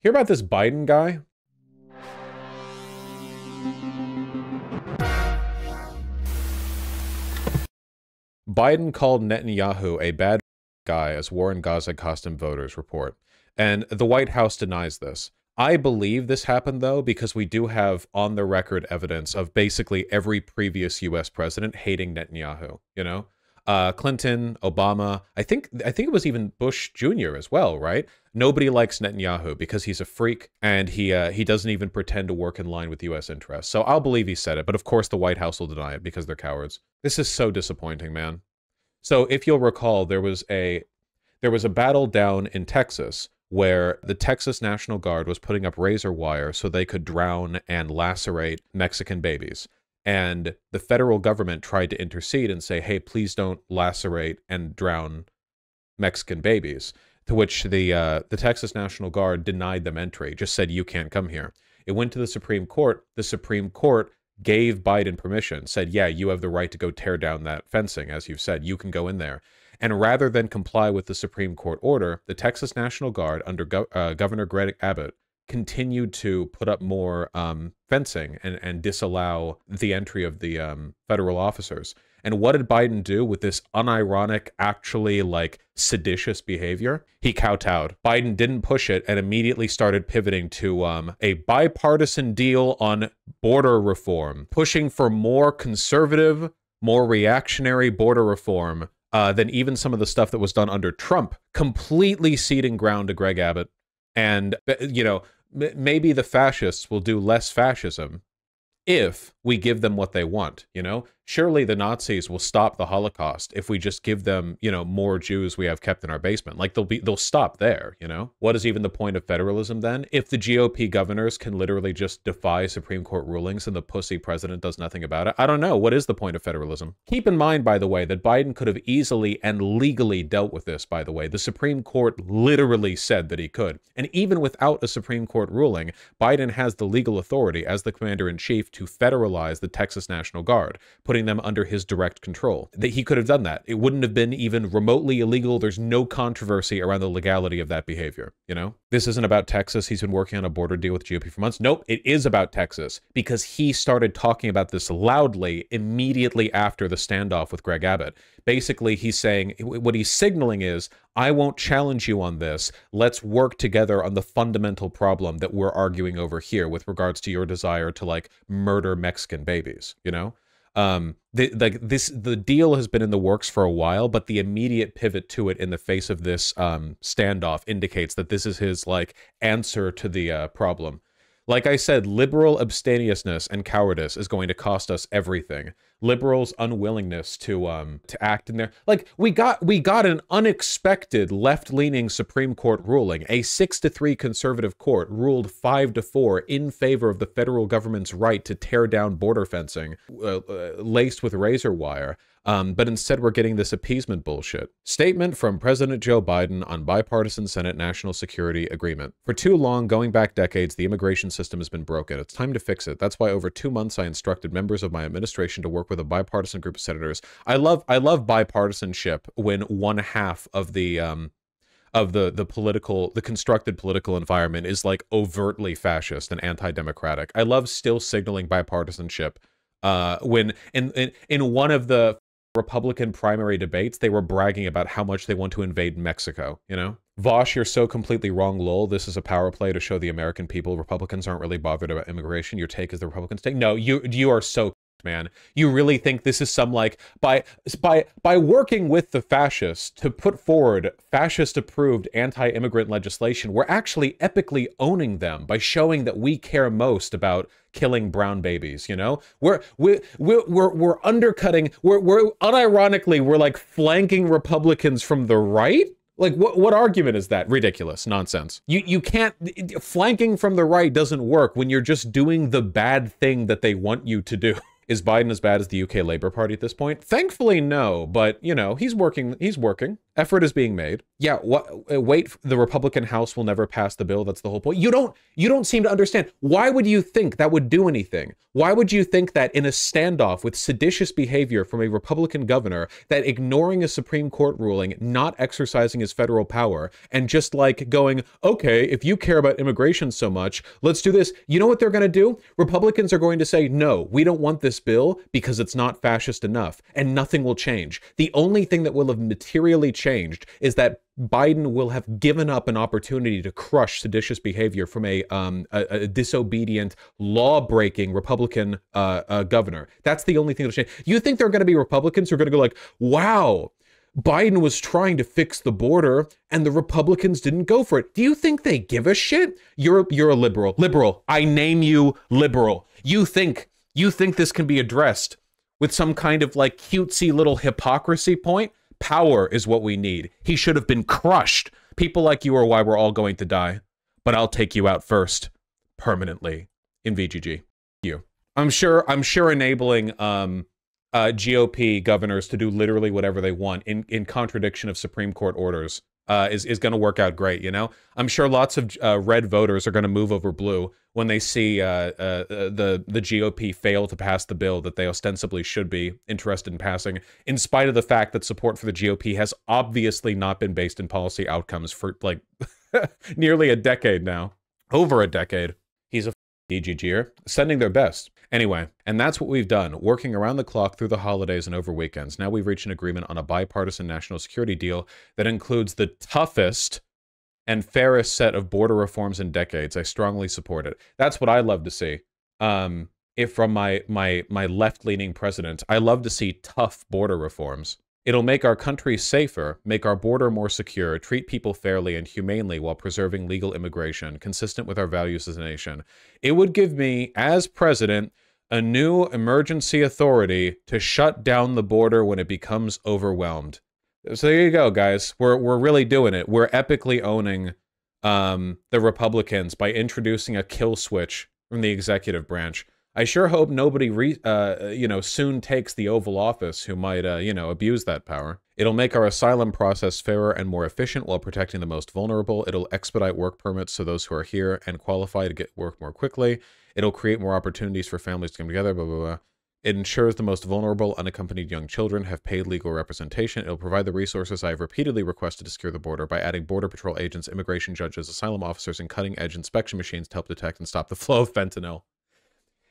Hear about this Biden guy? Biden called Netanyahu a bad guy as war in Gaza cost him voters, report. And the White House denies this. I believe this happened, though, because we do have on-the-record evidence of basically every previous U.S. president hating Netanyahu, you know? Clinton, Obama, I think it was even Bush Jr. as well, right? Nobody likes Netanyahu because he's a freak and he doesn't even pretend to work in line with U.S. interests. So I'll believe he said it, but of course the White House will deny it because they're cowards. This is so disappointing, man. So if you'll recall, there was a battle down in Texas where the Texas National Guard was putting up razor wire so they could drown and lacerate Mexican babies. And the federal government tried to intercede and say, hey, please don't lacerate and drown Mexican babies. To which the Texas National Guard denied them entry, just said, you can't come here. It went to the Supreme Court. The Supreme Court gave Biden permission, said, yeah, you have the right to go tear down that fencing, as you've said, you can go in there. And rather than comply with the Supreme Court order, the Texas National Guard under Governor Greg Abbott continued to put up more fencing and disallow the entry of the federal officers. And what did Biden do with this unironic, actually like seditious behavior? He kowtowed. Biden didn't push it and immediately started pivoting to a bipartisan deal on border reform, pushing for more conservative, more reactionary border reform than even some of the stuff that was done under Trump, completely ceding ground to Greg Abbott. And, you know, maybe the fascists will do less fascism if we give them what they want, you know? Surely the Nazis will stop the Holocaust if we just give them, you know, more Jews we have kept in our basement. Like they'll stop there, you know? What is even the point of federalism then? If the GOP governors can literally just defy Supreme Court rulings and the pussy president does nothing about it, I don't know. What is the point of federalism? Keep in mind, by the way, that Biden could have easily and legally dealt with this, by the way. The Supreme Court literally said that he could. And even without a Supreme Court ruling, Biden has the legal authority as the commander-in-chief to federalize the Texas National Guard, putting them under his direct control. That he could have done that. It wouldn't have been even remotely illegal. There's no controversy around the legality of that behavior, you know? This isn't about Texas. He's been working on a border deal with GOP for months. Nope, it is about Texas because he started talking about this loudly immediately after the standoff with Greg Abbott. Basically, he's saying, what he's signaling is, I won't challenge you on this. Let's work together on the fundamental problem that we're arguing over here with regards to your desire to like murder Mexican babies, you know? The deal has been in the works for a while, but the immediate pivot to it in the face of this standoff indicates that this is his like answer to the problem. Like I said, liberal abstemiousness and cowardice is going to cost us everything. Liberals' unwillingness to act in their like we got an unexpected left-leaning Supreme Court ruling. A 6-3 conservative court ruled 5-4 in favor of the federal government's right to tear down border fencing laced with razor wire. But instead we're getting this appeasement bullshit. Statement from President Joe Biden on bipartisan Senate National Security Agreement. For too long, going back decades, the immigration system has been broken. It's time to fix it. That's why over 2 months I instructed members of my administration to work with a bipartisan group of senators. I love bipartisanship when one half of the constructed political environment is like overtly fascist and anti-democratic. I love still signaling bipartisanship when in one of the Republican primary debates, they were bragging about how much they want to invade Mexico, you know? Vosh, you're so completely wrong, lol. This is a power play to show the American people Republicans aren't really bothered about immigration. Your take is the Republicans' take. No, you are so man. You really think this is some like by working with the fascists to put forward fascist-approved anti-immigrant legislation, we're actually epically owning them by showing that we care most about killing brown babies, you know? We're undercutting, we're unironically, we're like flanking Republicans from the right? Like, what argument is that? Ridiculous. Nonsense. You can't... Flanking from the right doesn't work when you're just doing the bad thing that they want you to do. Is Biden as bad as the UK Labour Party at this point? Thankfully, no. But, you know, he's working. He's working. Effort is being made. Yeah, wait, the Republican House will never pass the bill. That's the whole point. You don't seem to understand. Why would you think that would do anything? Why would you think that in a standoff with seditious behavior from a Republican governor, that ignoring a Supreme Court ruling, not exercising his federal power, and just like going, okay, if you care about immigration so much, let's do this. You know what they're going to do? Republicans are going to say, no, we don't want this bill because it's not fascist enough, and nothing will change. The only thing that will have materially changed is that Biden will have given up an opportunity to crush seditious behavior from a disobedient, law-breaking Republican governor. That's the only thing that'll change. You think there are going to be Republicans who are going to go like, wow, Biden was trying to fix the border and the Republicans didn't go for it. Do you think they give a shit? You're a liberal. Liberal. I name you liberal. You think this can be addressed with some kind of like cutesy little hypocrisy point? Power is what we need. He should have been crushed. People like you are why we're all going to die. But I'll take you out first, permanently, in VGG. You. I'm sure enabling GOP governors to do literally whatever they want in contradiction of Supreme Court orders is going to work out great, you know? I'm sure lots of red voters are going to move over blue when they see the GOP fail to pass the bill that they ostensibly should be interested in passing, in spite of the fact that support for the GOP has obviously not been based in policy outcomes for, like, nearly a decade now. Over a decade. He's a DGGer, sending their best. Anyway, and that's what we've done, working around the clock through the holidays and over weekends. Now we've reached an agreement on a bipartisan national security deal that includes the toughest and fairest set of border reforms in decades. I strongly support it. That's what I love to see. If from my left-leaning president, I love to see tough border reforms. It'll make our country safer, make our border more secure, treat people fairly and humanely while preserving legal immigration, consistent with our values as a nation. It would give me, as president, a new emergency authority to shut down the border when it becomes overwhelmed. So there you go, guys. We're really doing it. We're epically owning the Republicans by introducing a kill switch from the executive branch. I sure hope nobody, soon takes the Oval Office who might, abuse that power. It'll make our asylum process fairer and more efficient while protecting the most vulnerable. It'll expedite work permits so those who are here and qualify to get work more quickly. It'll create more opportunities for families to come together, blah, blah, blah. It ensures the most vulnerable, unaccompanied young children have paid legal representation. It'll provide the resources I have repeatedly requested to secure the border by adding Border Patrol agents, immigration judges, asylum officers, and cutting-edge inspection machines to help detect and stop the flow of fentanyl.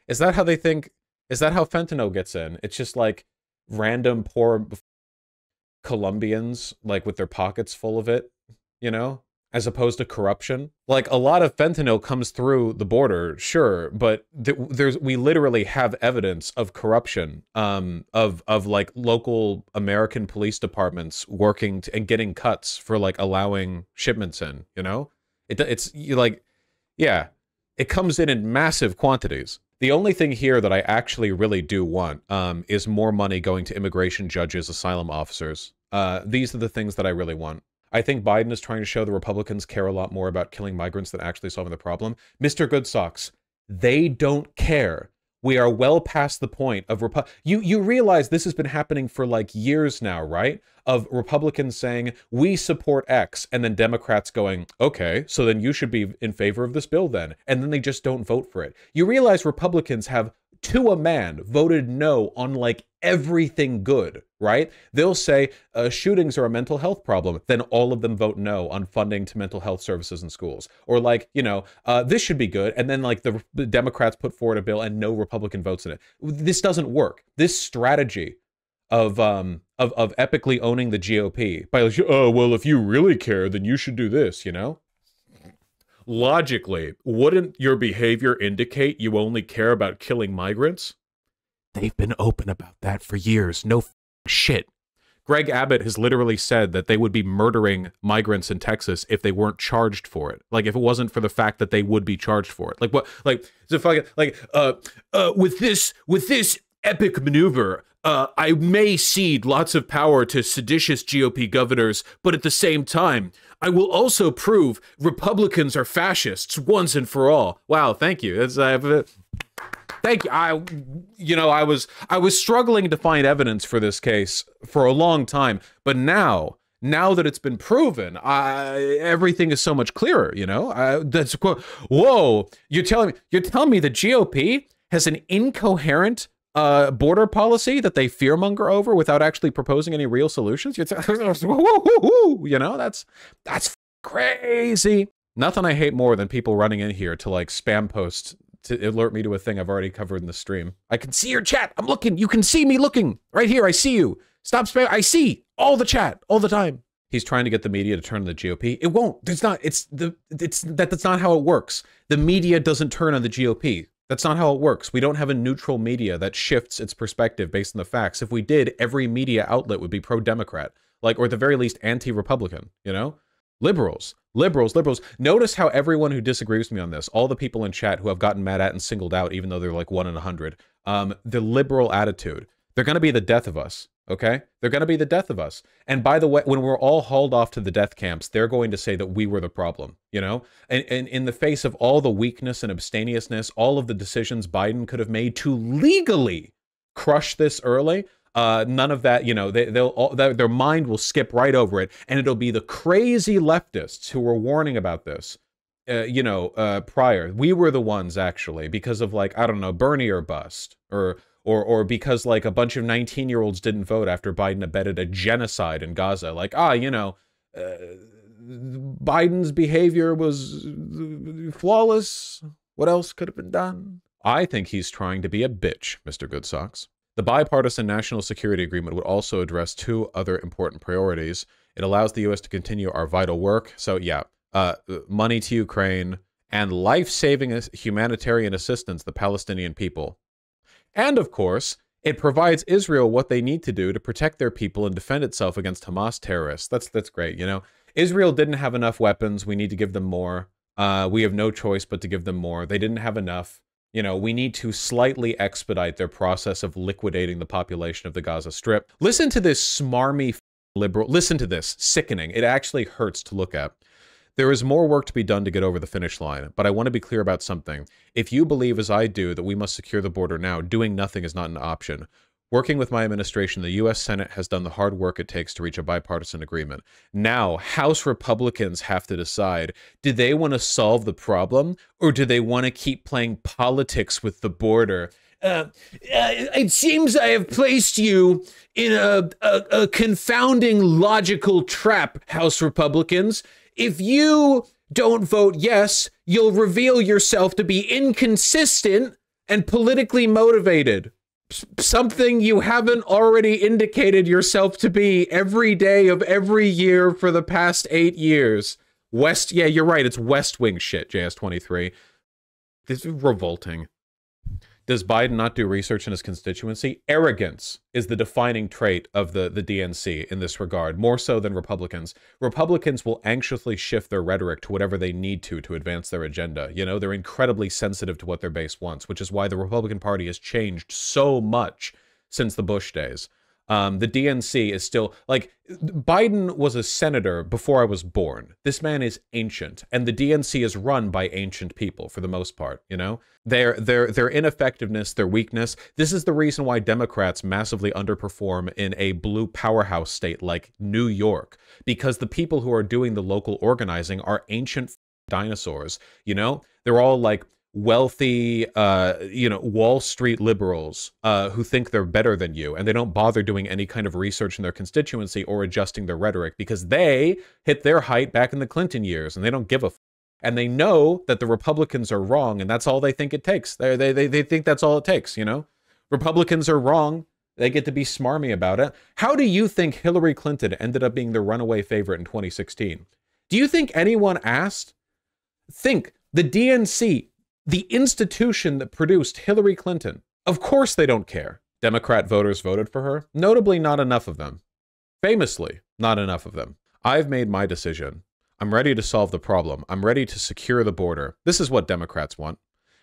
Is that how they think? Is that how fentanyl gets in? It's just like random poor Colombians, like with their pockets full of it, you know, as opposed to corruption. Like a lot of fentanyl comes through the border, sure, but we literally have evidence of corruption, of like local American police departments working and getting cuts for like allowing shipments in, you know. It's like, yeah, it comes in massive quantities. The only thing here that I actually really do want is more money going to immigration judges, asylum officers. These are the things that I really want. I think Biden is trying to show the Republicans care a lot more about killing migrants than actually solving the problem. Mr. Goodsocks, they don't care. We are well past the point of you realize this has been happening for like years now, right? Of Republicans saying, we support X, and then Democrats going, okay, so then you should be in favor of this bill then. And then they just don't vote for it. You realize Republicans have, to a man, voted no on like everything good, right? They'll say shootings are a mental health problem. Then all of them vote no on funding to mental health services in schools. Or like, this should be good. And then like the Democrats put forward a bill and no Republican votes in it. This doesn't work. This strategy of epically owning the GOP by like, oh, well, if you really care, then you should do this, you know? Logically, wouldn't your behavior indicate you only care about killing migrants? They've been open about that for years. No shit. Greg Abbott has literally said that they would be murdering migrants in Texas if they weren't charged for it. Like, if it wasn't for the fact that they would be charged for it. Like, what? Like, so fucking, like, with this epic maneuver, I may cede lots of power to seditious GOP governors, but at the same time, I will also prove Republicans are fascists once and for all. Wow, thank you. Thank you. I was struggling to find evidence for this case for a long time, but now that it's been proven, everything is so much clearer. That's whoa. You're telling me the GOP has an incoherent border policy that they fearmonger over without actually proposing any real solutions? That's crazy. Nothing I hate more than people running in here to like spam post to alert me to a thing I've already covered in the stream. I can see your chat. I'm looking. You can see me looking right here. I see you. Stop spam. I see all the chat all the time. He's trying to get the media to turn on the GOP. It won't. That's not how it works. The media doesn't turn on the GOP. That's not how it works. We don't have a neutral media that shifts its perspective based on the facts. If we did, every media outlet would be pro-Democrat, or at the very least anti-Republican, Liberals. Notice how everyone who disagrees with me on this, all the people in chat who have gotten mad at and singled out, even though they're like 1 in 100, the liberal attitude, they're going to be the death of us, okay? They're going to be the death of us. And by the way, when we're all hauled off to the death camps, they're going to say that we were the problem, And in the face of all the weakness and abstemiousness, all of the decisions Biden could have made to legally crush this early, none of that, their mind will skip right over it, and it'll be the crazy leftists who were warning about this, prior. We were the ones, actually, because of, I don't know, Bernie or bust, or because, a bunch of 19-year-olds didn't vote after Biden abetted a genocide in Gaza. Biden's behavior was flawless. What else could have been done? I think he's trying to be a bitch, Mr. Goodsocks. The bipartisan national security agreement would also address 2 other important priorities. It allows the U.S. to continue our vital work. So yeah, money to Ukraine and life-saving humanitarian assistance to the Palestinian people. And of course, it provides Israel what they need to do to protect their people and defend itself against Hamas terrorists. That's great, Israel didn't have enough weapons. We need to give them more. We have no choice but to give them more. They didn't have enough. We need to slightly expedite their process of liquidating the population of the Gaza Strip. Listen to this smarmy liberal. Listen to this. Sickening. It actually hurts to look at. There is more work to be done to get over the finish line, but I want to be clear about something. If you believe, as I do, that we must secure the border now, doing nothing is not an option. Working with my administration, the U.S. Senate has done the hard work it takes to reach a bipartisan agreement. Now, House Republicans have to decide, do they want to solve the problem, or do they want to keep playing politics with the border? It seems I have placed you in a confounding logical trap, House Republicans. If you don't vote yes, you'll reveal yourself to be inconsistent and politically motivated. Something you haven't already indicated yourself to be every day of every year for the past 8 years. Yeah, you're right. It's West Wing shit, JS23. This is revolting. Does Biden not do research in his constituency? Arrogance is the defining trait of the DNC in this regard, more so than Republicans. Republicans will anxiously shift their rhetoric to whatever they need to advance their agenda. They're incredibly sensitive to what their base wants, which is why the Republican Party has changed so much since the Bush days. The DNC is still, Biden was a senator before I was born. This man is ancient, and the DNC is run by ancient people for the most part, Their ineffectiveness, their weakness, this is the reason why Democrats massively underperform in a blue powerhouse state like New York, because the people who are doing the local organizing are ancient dinosaurs, They're all wealthy, Wall Street liberals who think they're better than you, and they don't bother doing any kind of research in their constituency or adjusting their rhetoric because they hit their height back in the Clinton years, and they don't give a and they know that the Republicans are wrong, and that's all they think it takes. They think that's all it takes, Republicans are wrong. They get to be smarmy about it. How do you think Hillary Clinton ended up being the runaway favorite in 2016? Do you think anyone asked? Think, the DNC, the institution that produced Hillary Clinton. Of course they don't care. Democrat voters voted for her. Notably, not enough of them. Famously, not enough of them. I've made my decision. I'm ready to solve the problem. I'm ready to secure the border. This is what Democrats want.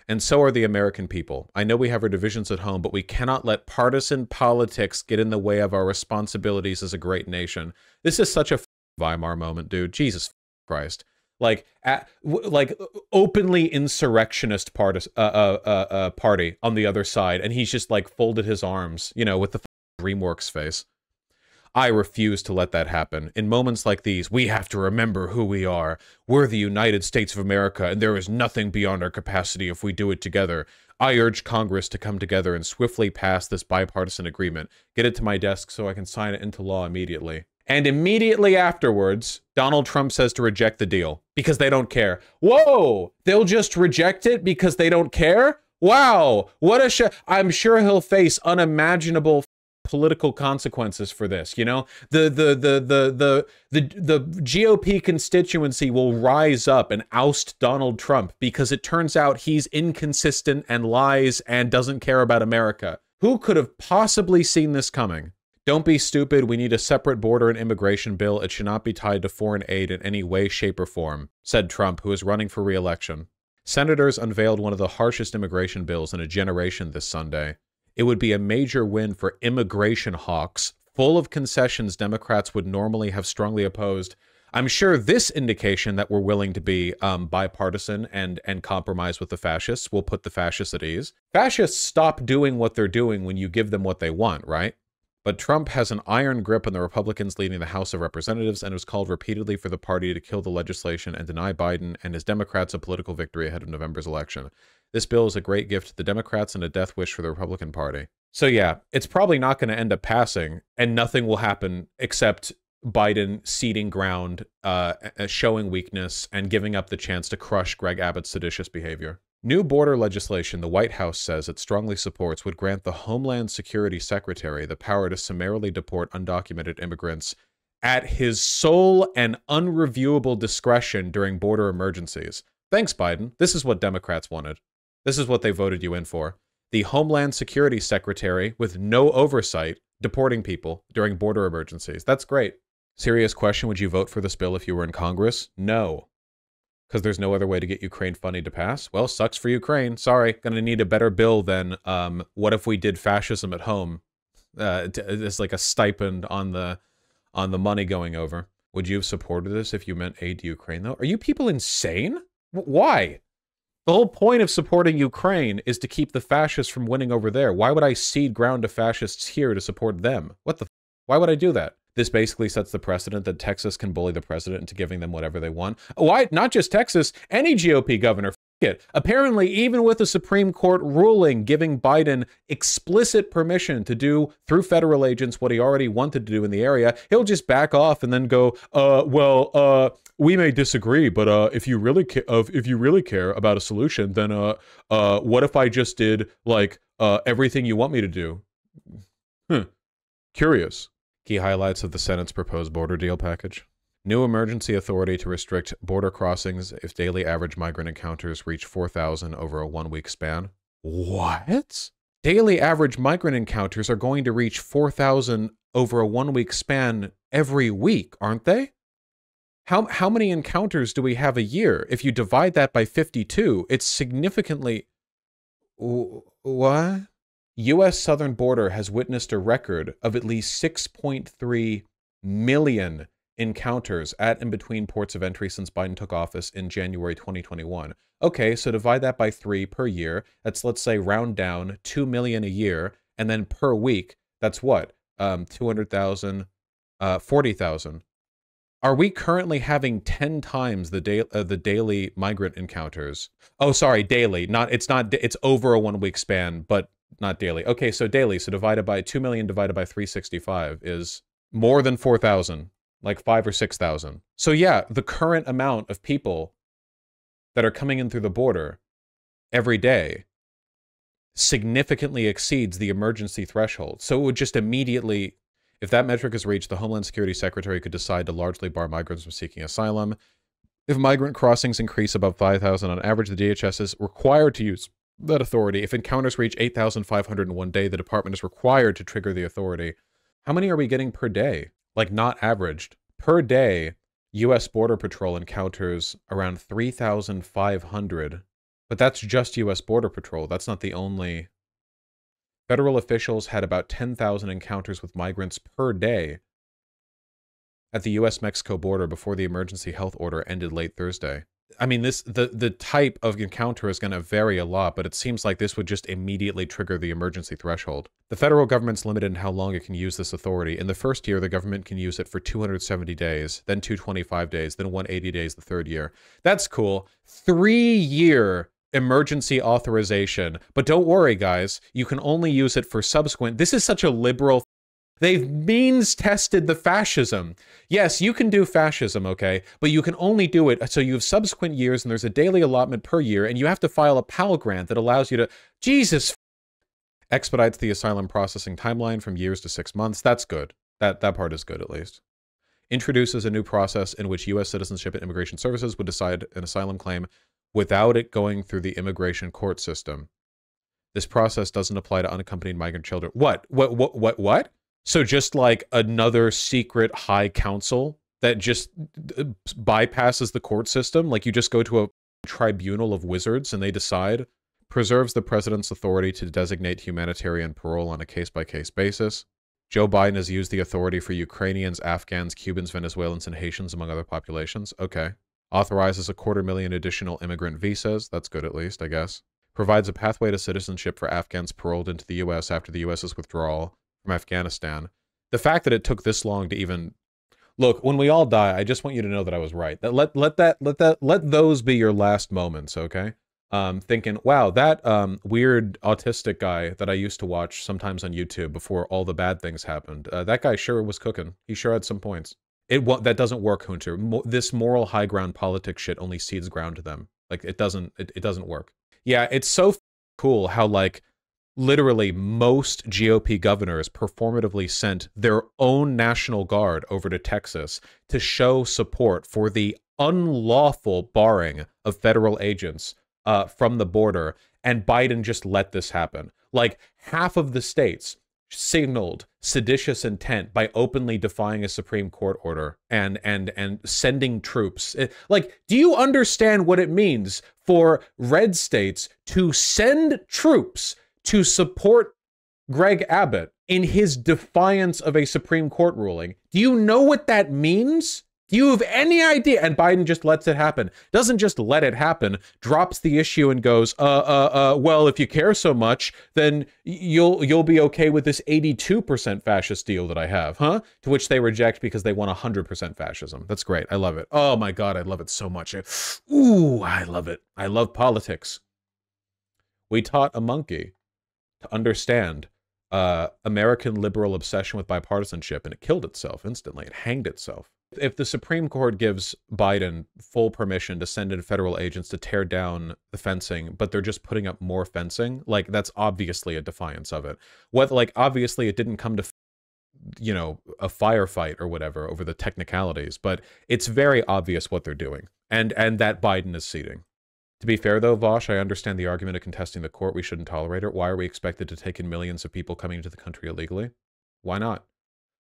And so are the American people. I know we have our divisions at home, but we cannot let partisan politics get in the way of our responsibilities as a great nation. This is such a Weimar moment, dude. Jesus Christ. like openly insurrectionist party on the other side, and he's just like folded his arms, you know, with the DreamWorks face. I refuse to let that happen. In moments like these, we have to remember who we are. We're the United States of America, and there is nothing beyond our capacity if we do it together. I urge Congress to come together and swiftly pass this bipartisan agreement. Get it to my desk so I can sign it into law immediately. And immediately afterwards, Donald Trump says to reject the deal because they don't care. Whoa! They'll just reject it because they don't care? Wow! What a I'm sure he'll face unimaginable political consequences for this, you know? The GOP constituency will rise up and oust Donald Trump because it turns out he's inconsistent and lies and doesn't care about America. Who could have possibly seen this coming? Don't be stupid. We need a separate border and immigration bill. It should not be tied to foreign aid in any way, shape, or form, said Trump, who is running for re-election. Senators unveiled one of the harshest immigration bills in a generation this Sunday. It would be a major win for immigration hawks, full of concessions Democrats would normally have strongly opposed. I'm sure this indication that we're willing to be bipartisan and compromise with the fascists will put the fascists at ease. Fascists stop doing what they're doing when you give them what they want, right? But Trump has an iron grip on the Republicans leading the House of Representatives and has called repeatedly for the party to kill the legislation and deny Biden and his Democrats a political victory ahead of November's election. This bill is a great gift to the Democrats and a death wish for the Republican Party. So yeah, it's probably not going to end up passing, and nothing will happen except Biden ceding ground, showing weakness, and giving up the chance to crush Greg Abbott's seditious behavior. New border legislation the White House says it strongly supports would grant the Homeland Security Secretary the power to summarily deport undocumented immigrants at his sole and unreviewable discretion during border emergencies. Thanks, Biden. This is what Democrats wanted. This is what they voted you in for. The Homeland Security Secretary with no oversight deporting people during border emergencies. That's great. Serious question, would you vote for this bill if you were in Congress? No. Because there's no other way to get Ukraine funding to pass? Well, sucks for Ukraine. Sorry. Gonna need a better bill than what if we did fascism at home? It's like a stipend on the money going over. Would you have supported this if you meant aid to Ukraine, though? Are you people insane? Why? The whole point of supporting Ukraine is to keep the fascists from winning over there. Why would I cede ground to fascists here to support them? What the why would I do that? This basically sets the precedent that Texas can bully the president into giving them whatever they want. Why? Not just Texas, any GOP governor. F it. Apparently, even with the Supreme Court ruling giving Biden explicit permission to do through federal agents what he already wanted to do in the area, he'll just back off and then go, we may disagree, but if you really care about a solution, then what if I just did like everything you want me to do? Curious. Key highlights of the Senate's proposed border deal package. New emergency authority to restrict border crossings if daily average migrant encounters reach 4,000 over a one-week span. What? Daily average migrant encounters are going to reach 4,000 over a one-week span every week, aren't they? How many encounters do we have a year? If you divide that by 52, it's significantly... What? U.S. southern border has witnessed a record of at least 6.3 million encounters at and between ports of entry since Biden took office in January 2021. Okay, so divide that by 3 per year. That's, let's say, round down, 2 million a year. And then per week, that's what? 200,000, 40,000. Are we currently having 10 times the daily migrant encounters? Oh, sorry, daily. It's over a 1 week span, but not daily. Okay, so daily. So divided by 2 million divided by 365 is more than 4,000, like 5 or 6,000. So yeah, the current amount of people that are coming in through the border every day significantly exceeds the emergency threshold. So it would just immediately, if that metric is reached, the Homeland Security Secretary could decide to largely bar migrants from seeking asylum. If migrant crossings increase above 5,000 on average, the DHS is required to use that authority. If encounters reach 8,500 in one day, the department is required to trigger the authority. How many are we getting per day? Like, not averaged. Per day, U.S. Border Patrol encounters around 3,500. But that's just U.S. Border Patrol. That's not the only... Federal officials had about 10,000 encounters with migrants per day at the U.S.-Mexico border before the emergency health order ended late Thursday. I mean, the type of encounter is going to vary a lot, but it seems like this would just immediately trigger the emergency threshold. The federal government's limited in how long it can use this authority. In the first year, the government can use it for 270 days, then 225 days, then 180 days the third year. That's cool. 3-year emergency authorization. But don't worry, guys. You can only use it for subsequent. This is such a liberal. They've means tested the fascism. Yes, you can do fascism, okay? But you can only do it so you have subsequent years and there's a daily allotment per year and you have to file a Pell Grant that allows you to... Jesus! Expedites the asylum processing timeline from years to 6 months. That's good. That part is good, at least. Introduces a new process in which U.S. Citizenship and Immigration Services would decide an asylum claim without it going through the immigration court system. This process doesn't apply to unaccompanied migrant children. What? So just like another secret high council that just bypasses the court system? Like you just go to a tribunal of wizards and they decide? Preserves the president's authority to designate humanitarian parole on a case-by-case basis. Joe Biden has used the authority for Ukrainians, Afghans, Cubans, Venezuelans, and Haitians, among other populations. Okay. Authorizes 250,000 additional immigrant visas. That's good, at least, I guess. Provides a pathway to citizenship for Afghans paroled into the U.S. after the U.S.'s withdrawal from Afghanistan. The fact that it took this long to even... Look, when we all die, I just want you to know that I was right. That let those be your last moments, okay? Thinking, wow, that weird autistic guy that I used to watch sometimes on YouTube before all the bad things happened, that guy sure was cooking. He sure had some points. That doesn't work, Hunter. This moral high ground politics shit only cedes ground to them. Like, it doesn't work. Yeah, it's so cool how, like, literally most GOP governors performatively sent their own National Guard over to Texas to show support for the unlawful barring of federal agents from the border, and Biden just let this happen. Like, half of the states signaled seditious intent by openly defying a Supreme Court order and sending troops. Like, do you understand what it means for red states to send troops to support Greg Abbott in his defiance of a Supreme Court ruling? Do you know what that means? Do you have any idea? And Biden just lets it happen. Doesn't just let it happen, drops the issue and goes, well, if you care so much, then you'll be okay with this 82% fascist deal that I have, huh? To which they reject because they want 100% fascism. That's great. I love it. Oh my God, I love it so much. Ooh, I love it. I love politics. We taught a monkey to understand American liberal obsession with bipartisanship, and it killed itself instantly. It hanged itself. If the Supreme Court gives Biden full permission to send in federal agents to tear down the fencing, but they're just putting up more fencing, like, that's obviously a defiance of it. What, like, obviously it didn't come to, you know, a firefight or whatever over the technicalities, but it's very obvious what they're doing, and that Biden is ceding. To be fair, though, Vosh, I understand the argument of contesting the court. We shouldn't tolerate it. Why are we expected to take in millions of people coming into the country illegally? Why not?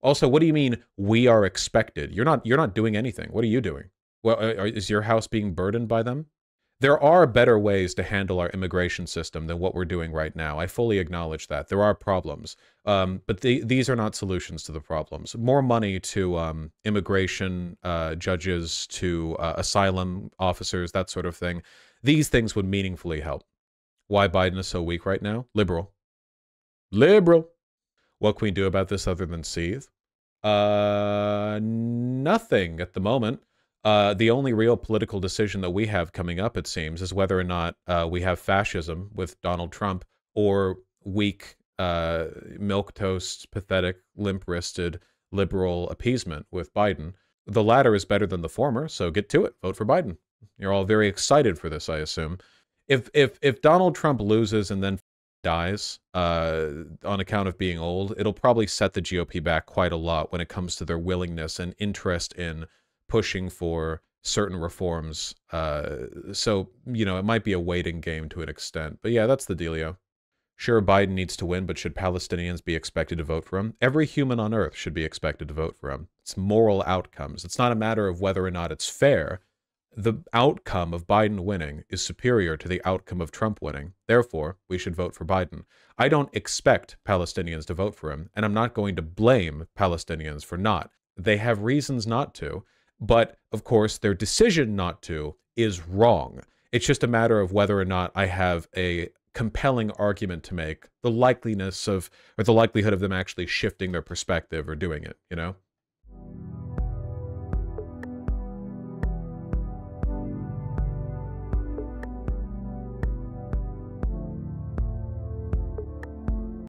Also, what do you mean we are expected? You're not doing anything. What are you doing? Well, is your house being burdened by them? There are better ways to handle our immigration system than what we're doing right now. I fully acknowledge that. There are problems. But these are not solutions to the problems. More money to immigration judges, to asylum officers, that sort of thing. These things would meaningfully help. Why Biden is so weak right now? Liberal. Liberal. What can we do about this other than seethe? Nothing at the moment. The only real political decision that we have coming up, it seems, is whether or not we have fascism with Donald Trump or weak, milquetoast, pathetic, limp-wristed liberal appeasement with Biden. The latter is better than the former, so get to it. Vote for Biden. You're all very excited for this, I assume. If Donald Trump loses and then dies on account of being old, it'll probably set the GOP back quite a lot when it comes to their willingness and interest in pushing for certain reforms. So, you know, it might be a waiting game to an extent. But yeah, that's the dealio. Sure, Biden needs to win, but should Palestinians be expected to vote for him? Every human on earth should be expected to vote for him. It's moral outcomes. It's not a matter of whether or not it's fair. The outcome of Biden winning is superior to the outcome of Trump winning. Therefore, we should vote for Biden. I don't expect Palestinians to vote for him, and I'm not going to blame Palestinians for not. They have reasons not to, but of course their decision not to is wrong. It's just a matter of whether or not I have a compelling argument to make, the likeliness of, or the likelihood of them actually shifting their perspective or doing it, you know?